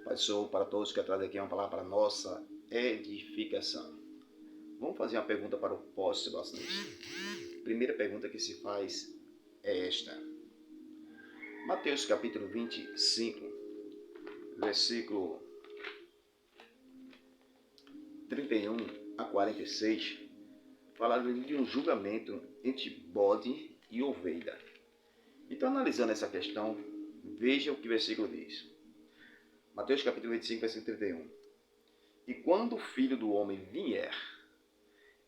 Pai, sou para todos que trazem aqui uma palavra para nossa edificação. Vamos fazer uma pergunta para o pós-sebastianista. Primeira pergunta que se faz é esta. Mateus capítulo 25, versículo 31 a 46, fala de um julgamento entre bode e ovelha. Então, analisando essa questão, veja o que o versículo diz. Mateus capítulo 25, versículo 31. E quando o Filho do Homem vier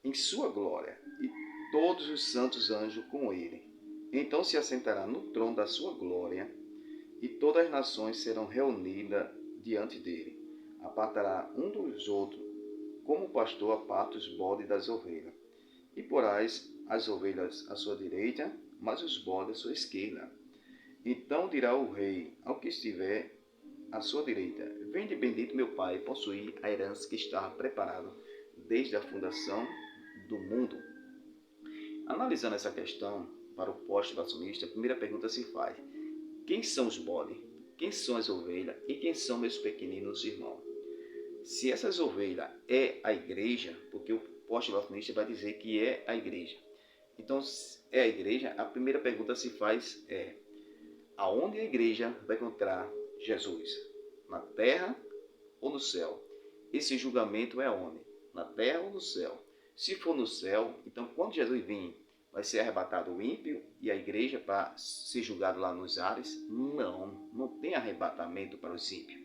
em sua glória, e todos os santos anjos com ele, então se assentará no trono da sua glória, e todas as nações serão reunidas diante dele. Apartará um dos outros, como o pastor aparta os bodes das ovelhas. E porás as ovelhas à sua direita, mas os bodes à sua esquerda. Então dirá o rei ao que estiver à sua direita: Vinde, bendito meu Pai, possuir a herança que estava preparada desde a fundação do mundo. Analisando essa questão para o pós-sebastianista, a primeira pergunta se faz: quem são os bodes? Quem são as ovelhas? E quem são meus pequeninos irmãos? Se essas ovelhas é a igreja, porque o pós-sebastianista vai dizer que é a igreja. Então, se é a igreja, a primeira pergunta se faz é: aonde a igreja vai encontrar Jesus? Na terra ou no céu? Esse julgamento é onde? Na terra ou no céu? Se for no céu, então quando Jesus vir, vai ser arrebatado o ímpio e a igreja para ser julgado lá nos ares? Não, não tem arrebatamento para os ímpios.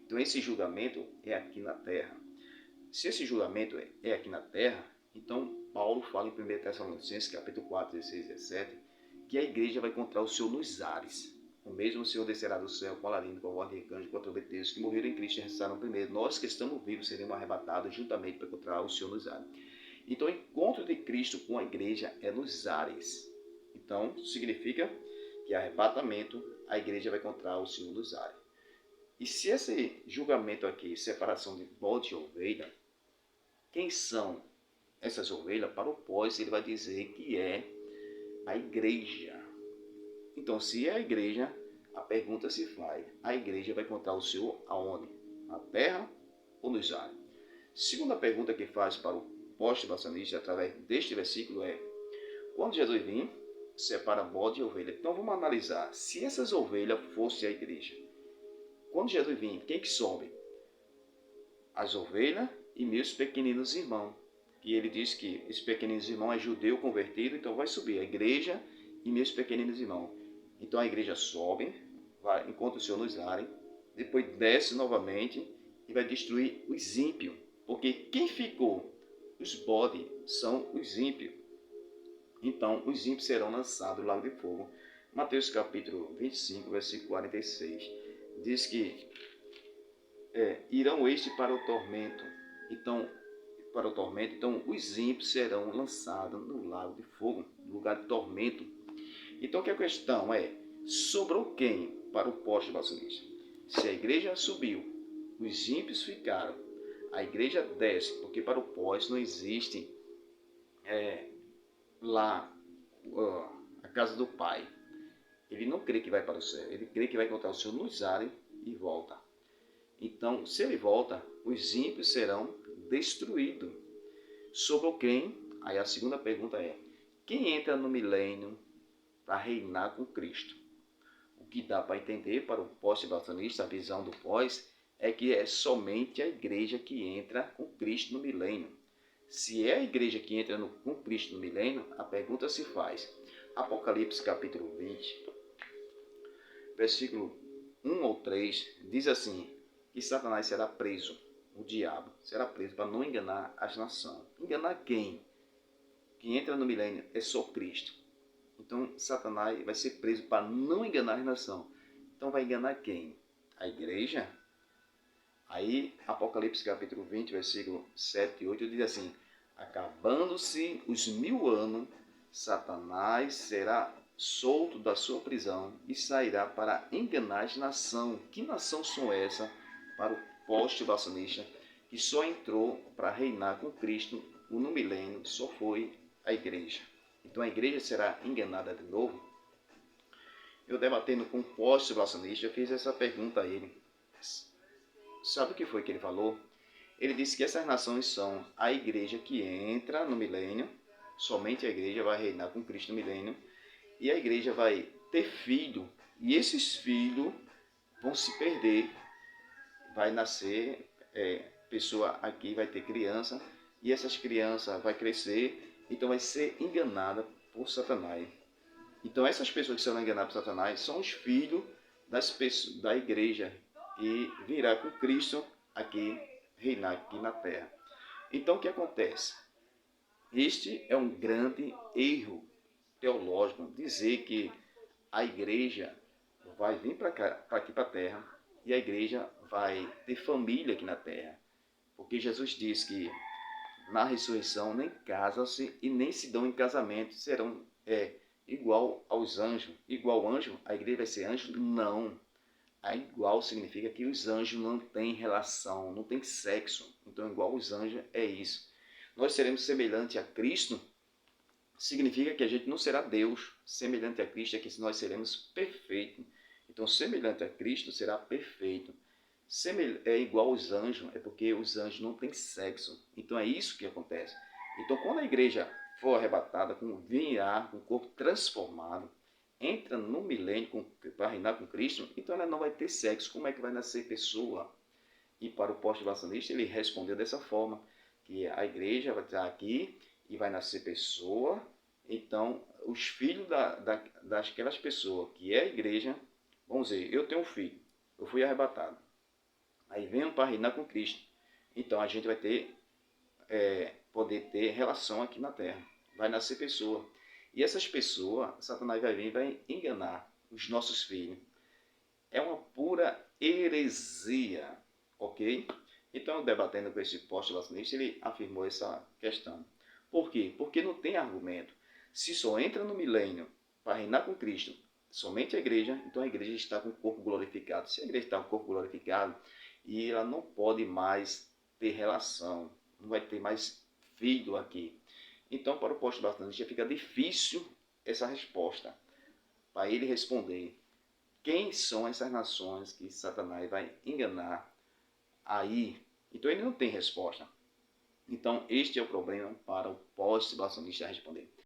Então esse julgamento é aqui na terra. Se esse julgamento é aqui na terra, então Paulo fala em 1 Tessalonicenses, capítulo 4, 16 e 17, que a igreja vai encontrar o Senhor nos ares. O mesmo Senhor descerá do céu com alarindo, com a voz de arcanjo, com a trombeta de Deus, que morreram em Cristo e ressuscitaram primeiro. Nós que estamos vivos seremos arrebatados juntamente para encontrar o Senhor nos ares. Então o encontro de Cristo com a igreja é nos ares. Então significa que arrebatamento, a igreja vai encontrar o Senhor nos ares. E se esse julgamento aqui, separação de bode e ovelha, quem são essas ovelhas? Para o pós, ele vai dizer que é a igreja. Então, se é a igreja, a pergunta se faz: a igreja vai encontrar o Senhor aonde? Na terra ou nos ares? Segunda pergunta que faz para o pós-sebastianista através deste versículo é: quando Jesus vir, separa bode e ovelha. Então, vamos analisar. Se essas ovelhas fossem a igreja, quando Jesus vir, quem que sobe? As ovelhas e meus pequeninos irmãos. E ele diz que esse pequeninos irmão é judeu convertido, então vai subir a igreja e meus pequeninos irmãos. Então a igreja sobe, vai, encontra o Senhor nos ares, depois desce novamente e vai destruir os ímpios. Porque quem ficou? Os bodes são os ímpios. Então os ímpios serão lançados no lago de fogo. Mateus capítulo 25, versículo 46, diz que irão este para o tormento. Então os ímpios serão lançados no lago de fogo, no lugar de tormento. Então que a questão é: sobrou quem para o pós-sebastianista? Se a igreja subiu, os ímpios ficaram, a igreja desce, porque para o pós não existe lá a casa do Pai. Ele não crê que vai para o céu, ele crê que vai encontrar o Senhor nos ares e volta. Então, se ele volta, os ímpios serão destruídos. Sobre quem? Aí a segunda pergunta é: quem entra no milênio para reinar com Cristo? O que dá para entender para o pós-sebastianista, a visão do pós, é que é somente a igreja que entra com Cristo no milênio. Se é a igreja que entra com Cristo no milênio, a pergunta se faz. Apocalipse capítulo 20, versículo 1 ou 3, diz assim: que Satanás será preso, o diabo será preso para não enganar as nações. Enganar quem? Quem entra no milênio é só Cristo. Então Satanás vai ser preso para não enganar as nações. Então vai enganar quem? A igreja? Aí Apocalipse capítulo 20, versículo 7 e 8 diz assim: acabando-se os 1000 anos, Satanás será solto da sua prisão e sairá para enganar as nações. Que nação são essas? Para o pós-sebastianista, que só entrou para reinar com Cristo no milênio, só foi a igreja. Então a igreja será enganada de novo? Eu debatendo com o pós-sebastianista, eu fiz essa pergunta a ele. sabe o que foi que ele falou? Ele disse que essas nações são a igreja que entra no milênio, somente a igreja vai reinar com Cristo no milênio, e a igreja vai ter filho, e esses filhos vão se perder, vai nascer pessoa aqui, vai ter criança, e essas crianças vai crescer, então vai ser enganada por Satanás. Então essas pessoas que serão enganadas por Satanás são os filhos das pessoas, da igreja que virá com Cristo aqui, reinar aqui na terra. Então o que acontece? Este é um grande erro teológico, dizer que a igreja vai vir para aqui para a terra e a igreja vai ter família aqui na terra. Porque Jesus diz que na ressurreição nem casam-se e nem se dão em casamento, serão igual aos anjos. Igual anjo, a igreja vai ser anjo? Não. A igual significa que os anjos não têm relação, não têm sexo. Então, igual aos anjos é isso. Nós seremos semelhantes a Cristo, significa que a gente não será Deus. Semelhante a Cristo é que nós seremos perfeitos. Então, semelhante a Cristo será perfeito. É igual aos anjos, é porque os anjos não têm sexo. Então, é isso que acontece. Então, quando a igreja for arrebatada, virá com o corpo transformado, entra no milênio para reinar com Cristo, então ela não vai ter sexo. Como é que vai nascer pessoa? E para o pós-tribulacionista, ele respondeu dessa forma, que a igreja vai estar aqui e vai nascer pessoa. Então, os filhos daquelas pessoas, que é a igreja, vamos dizer, eu tenho um filho, eu fui arrebatado. Aí venho para reinar com Cristo. Então, a gente vai poder ter relação aqui na terra. Vai nascer pessoa. E essas pessoas, Satanás vai vir e vai enganar os nossos filhos. É uma pura heresia, ok? Então, debatendo com esse pós-tribulacionista, ele afirmou essa questão. Por quê? Porque não tem argumento. Se só entra no milênio para reinar com Cristo somente a igreja, então a igreja está com o corpo glorificado. Se a igreja está com o corpo glorificado, e ela não pode mais ter relação, não vai ter mais filho aqui. Então, para o pós-tribulacionista fica difícil essa resposta, para ele responder quem são essas nações que Satanás vai enganar aí. Então, ele não tem resposta. Então, este é o problema para o pós-tribulacionista responder.